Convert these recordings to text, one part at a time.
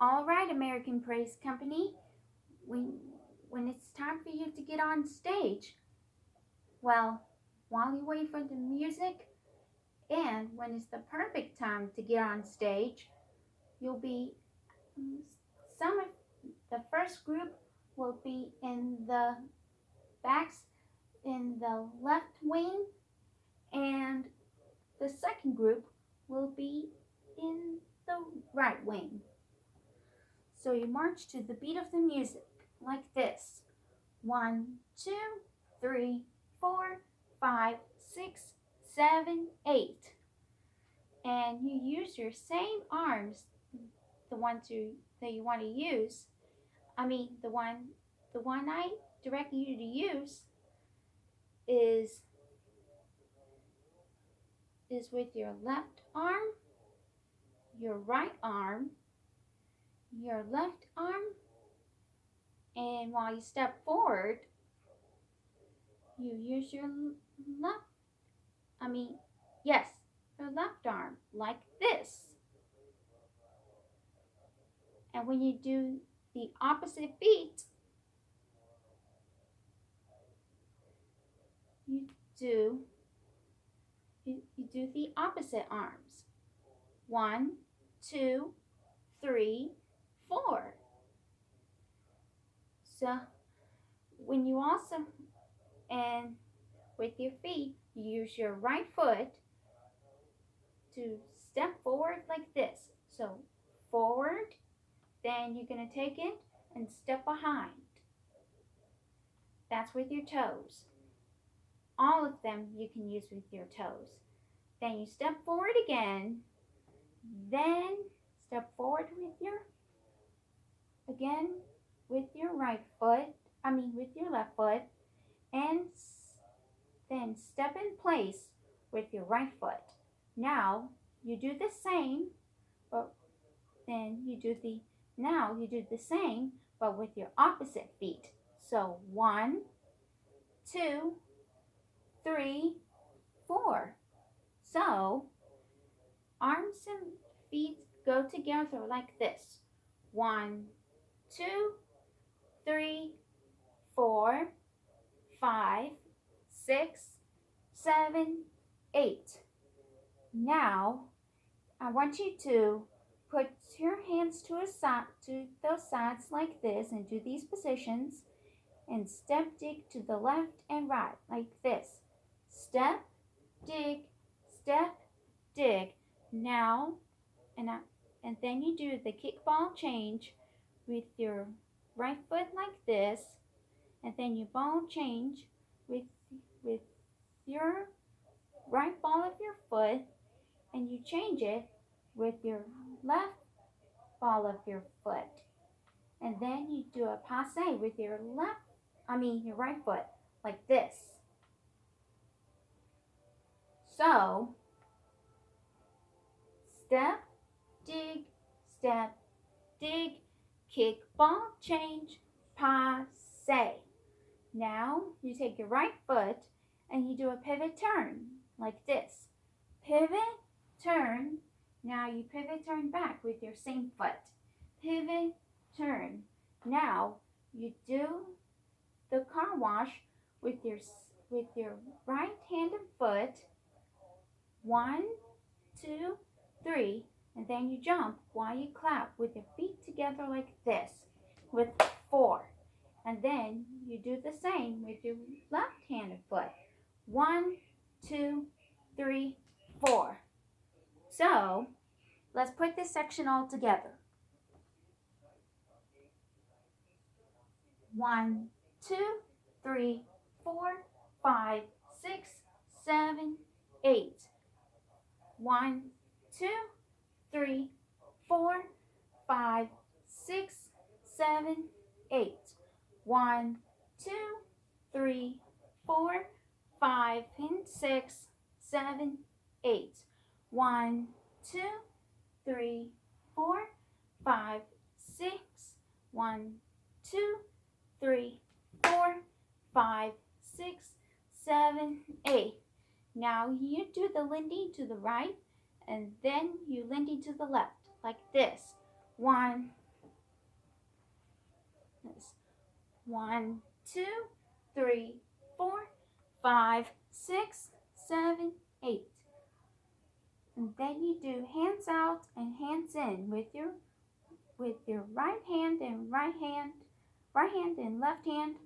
All right, American Praise Company, when, when it's time for you to get on stage, well, while you wait for the music and when it's the perfect time to get on stage, you'll be, some of the first group will be in the backs in the left wing, and the second group will be in the right wing. So you march to the beat of the music like this. 1, 2, 3, 4, 5, 6, 7, 8. And you use your same arms, that you want to use. The one I direct you to use is with your left arm, your right arm, your left arm, and while you step forward, you use your left, yes, your left arm, like this. And when you do the opposite beat, you do the opposite arms. 1, 2, 3, 4. So when you also, and with your feet, you use your right foot to step forward like this. So forward, then you're going to take it and step behind. That's with your toes. All of them you can use with your toes. Then you step forward again, then step forward with your with your left foot, and then step in place with your right foot. Now you do the same, but you do the same, but with your opposite feet. So 1, 2, 3, 4. So arms and feet go together like this. 1, 2, 3, 4, 5, 6, 7, 8. Now I want you to put your hands to those sides like this and do these positions, and step, dig to the left and right like this. Step, dig, step, dig. Now, and then you do the kickball change with your right foot like this, and then you ball change with your right ball of your foot, and you change it with your left ball of your foot. And then you do a passe with your your right foot, like this. So, step, dig, kick, ball, change, passe. Now, you take your right foot and you do a pivot turn, like this. Pivot, turn. Now you pivot, turn back with your same foot. Pivot, turn. Now you do the car wash with your right-handed foot. 1, 2, 3, and then you jump while you clap with your feet together like this with 4. And then you do the same with your left-handed foot. 1, 2, 3, 4. So, let's put this section all together. 1, 2, 3, 4, 5, 6, 7, 8. 1, 2, 3, 4, 5, 6, 7, 8. 1, 2, 3, 4, 5, and 6, 7, 8. 1, 2, 3, 4, 5, 6. 1, 2, 3, 4, 5, 6, 7, 8. Now you do the landing to the right, and then you landing to the left, like this. 1, this. 1, 2, 3, 4, 5, 6, 7, 8. And then you do hands out and hands in with your right hand and right hand and left hand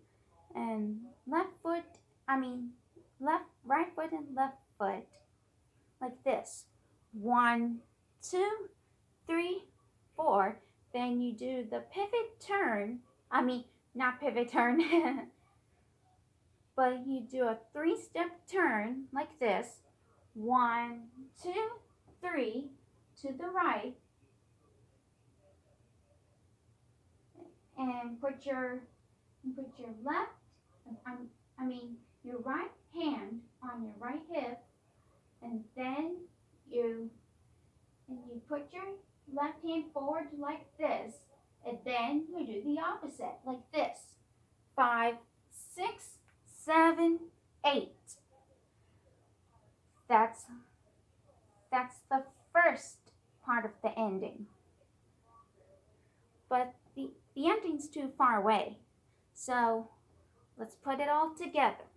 and left foot. Right foot and left foot, like this. 1, 2, 3, 4. Then you do the pivot turn. Not pivot turn, but you do a 3-step turn like this. 1, 2, 3 to the right, and put your left, your right hand on your right hip, and then you put your left hand forward like this, and then you do the opposite like this. 5, 6, 7, 8. That's the first part of the ending. But the ending's too far away. So let's put it all together.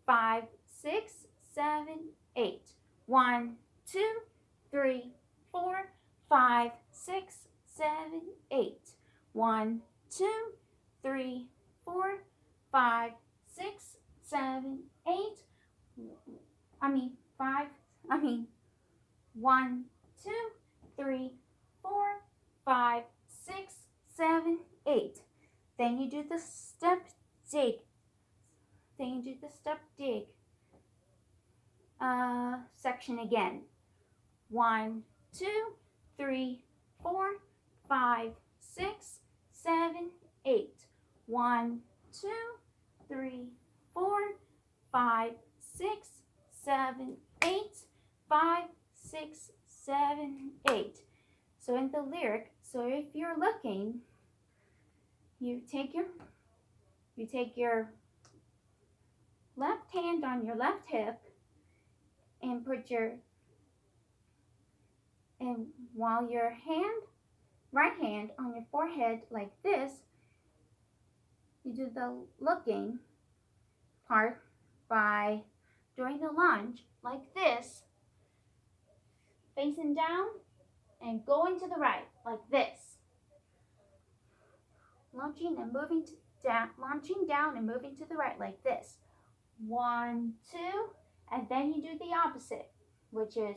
5, 6, 7, 8. 1, 2, 3, 4, 5, 6, 7, 8. 1, 2, 3, 4, 5, 6, 7, 8. 1, 2, 3, 4, 5, 6, 7, 8. Then you do the step dig. Section again. 1, 2, 3, 4, 5, 6, 7, 8. 1, 2, 3, 4, 5, 6, 7, 8. 5, 6, 7, 8. So in the lyric, so if you're looking, you take your left hand on your left hip and while your right hand on your forehead like this, you do the looking part by doing the lunge like this, facing down and going to the right like this. Launching down and moving to the right like this. 1, 2, and then you do the opposite, which is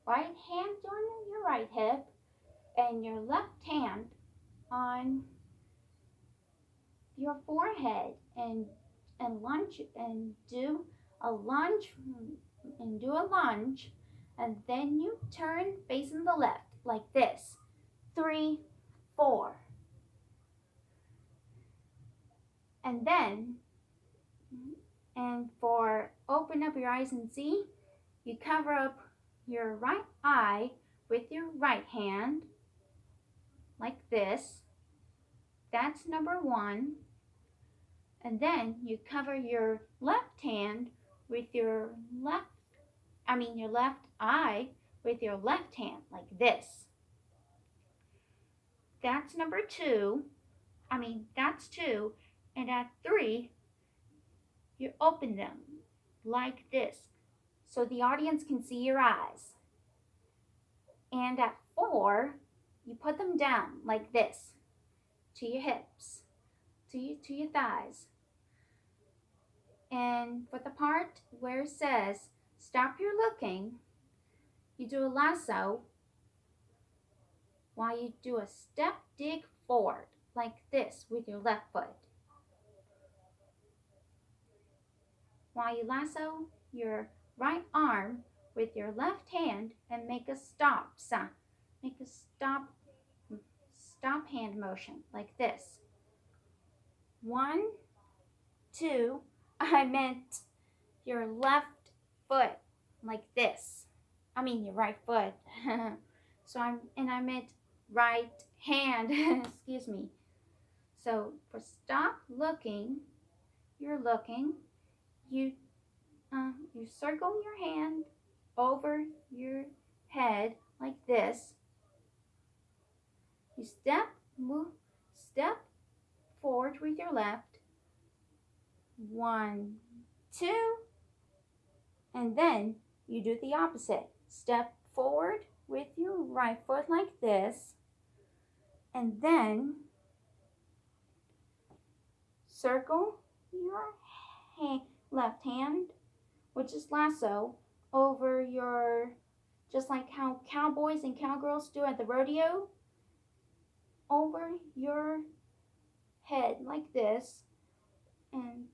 right hand on your right hip and your left hand on your forehead and lunge and do a lunge and then you turn facing the left like this. 3, 4. And for open up your eyes and see, you cover up your right eye with your right hand like this. That's number 1. And then you cover your left hand with your left eye with your left hand like this. That's number 2. That's 2. And at 3, you open them like this so the audience can see your eyes. And at 4, you put them down like this to your hips, to your thighs. And for the part where it says stop your looking, you do a lasso while you do a step dig forward like this with your left foot. While you lasso your right arm with your left hand and make a stop hand motion like this. 1, 2, I meant your left foot like this. Your right foot. I meant right hand. Excuse me. So for stop looking, you're looking. You circle your hand over your head like this. You step Move, step forward with your left. 1, 2, and then you do the opposite. Step forward with your right foot like this, and then circle your left hand, which is lasso, over your, just like how cowboys and cowgirls do at the rodeo, over your head like this, and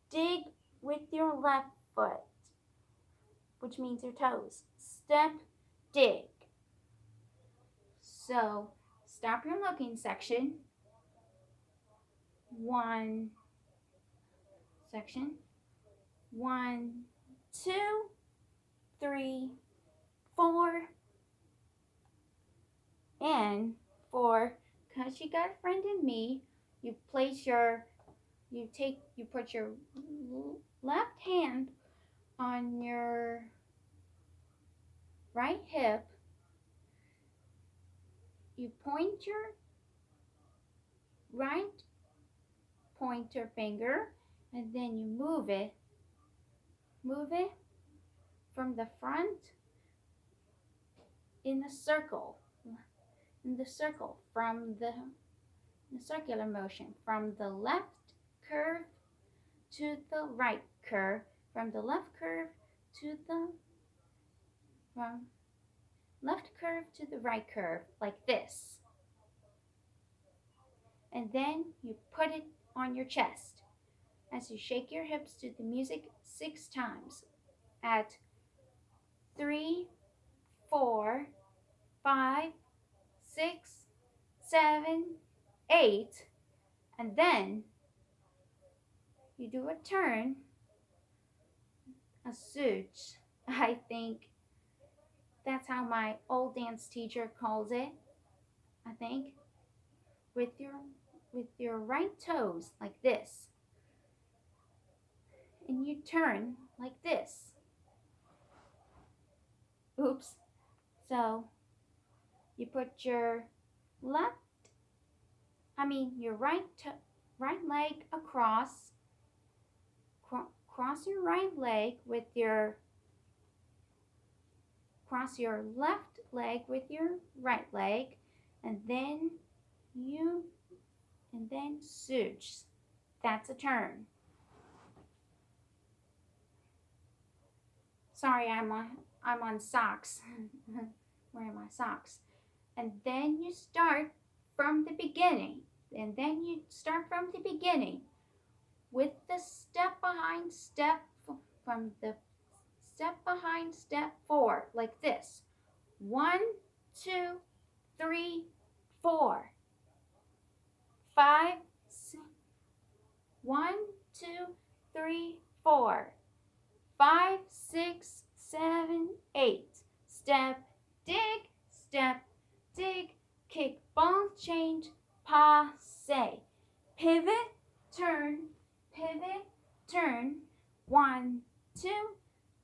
dig with your left foot, which means your toes. Step, dig. So stop your looking section. 1 section. 1, 2, 3, 4, and 4. Because you got a friend in me, you put your left hand on your right hip. You point your right pointer finger, and then you move it from the front in the circle, from the circular motion, from the left curve to the right curve, from the left curve to the left curve to the right curve, like this. And then you put it on your chest as you shake your hips to the music 6 times. At 3, 4, 5, 6, 7, 8, and then you do a turn, a switch. I think that's how my old dance teacher calls it. I think with your right toes like this, and you turn like this. Oops. So you put your your right leg across. Cross your right leg with your cross your left leg with your right leg, and then switch. That's a turn. Sorry, I'm on socks. Where are my socks? And then you start from the beginning. With the step behind step from the step behind step 4, like this. 1, 2, 3, 4, 5, 6, 1, 2, 3, 4, 5, 6, 7, 8. Step, dig, kick, ball change, passe. Pivot, turn. 1, 2,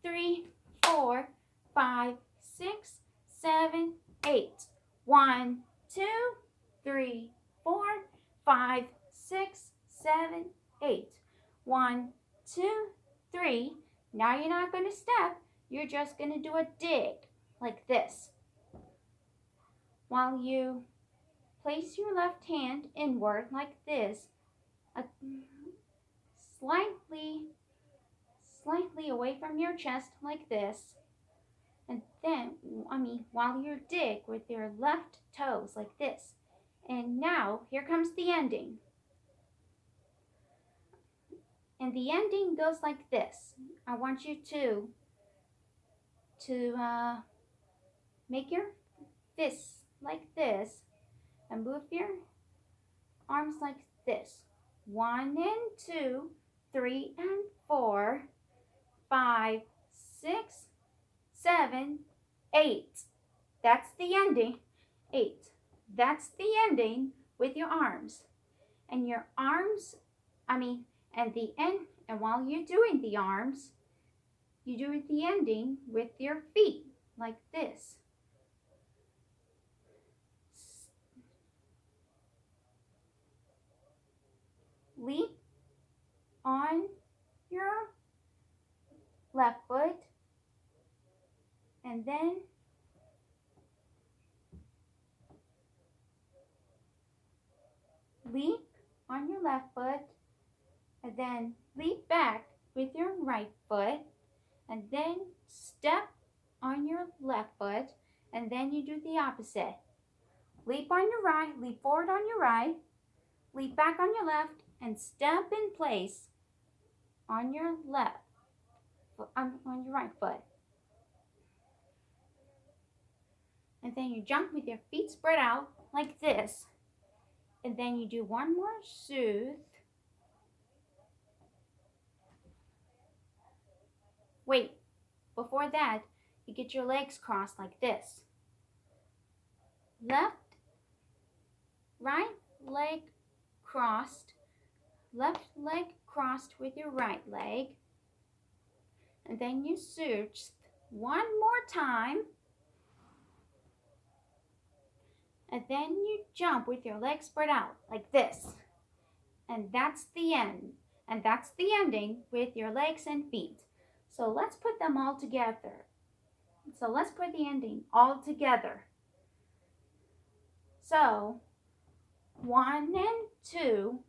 3, 4, 5, 6, 7, 8. 1, 2, 3, 4, 5, 6, 7, 8. 1, 2, 3. Now you're not going to step. You're just going to do a dig like this. While you place your left hand inward like this, slightly away from your chest like this. And then, while you dig with your left toes like this. And now, here comes the ending. And the ending goes like this. I want you to make your fists like this and move your arms like this. 1 and 2, 3 and 4, 5, 6, 7, 8. That's the ending. 8. That's the ending with your arms. And your arms, and while you're doing the arms, you do the ending with your feet like this. and then leap on your left foot, and then leap back with your right foot, and then step on your left foot, and then you do the opposite. Leap on your right, leap forward on your right, leap back on your left, and step in place on your left, on your right foot. And then you jump with your feet spread out like this. And then you do one more soothe. Wait, before that, you get your legs crossed like this. Left, right leg crossed, left leg crossed with your right leg. And then you search one more time. And then you jump with your legs spread out like this. And that's the end. And that's the ending with your legs and feet. So let's put them all together. So let's put the ending all together. So 1 and 2,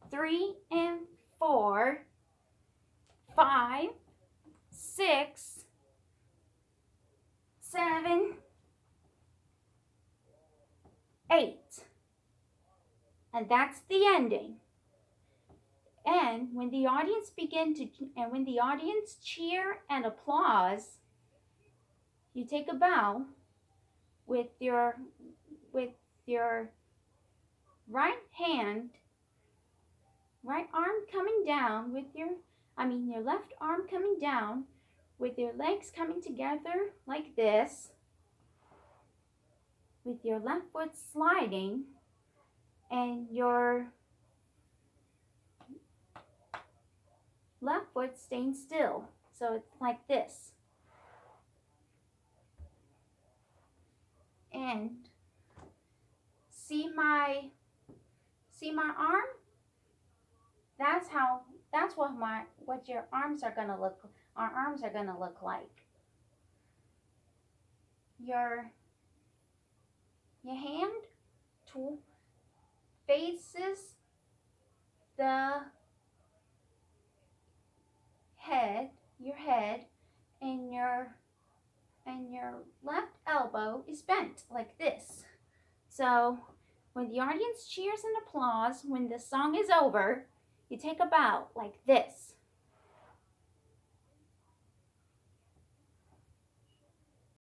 3 and 4, 5, 6, 7, 8. And that's the ending. And when the audience cheer and applause, you take a bow with your right arm coming down with your left arm coming down with your legs coming together like this, with your left foot sliding and your left foot staying still. So it's like this. And see my arm? That's what your arms are gonna look. Our arms are gonna look like. Your hand faces the head, your head, and your left elbow is bent like this. So when the audience cheers and applause, when the song is over, you take a bow like this.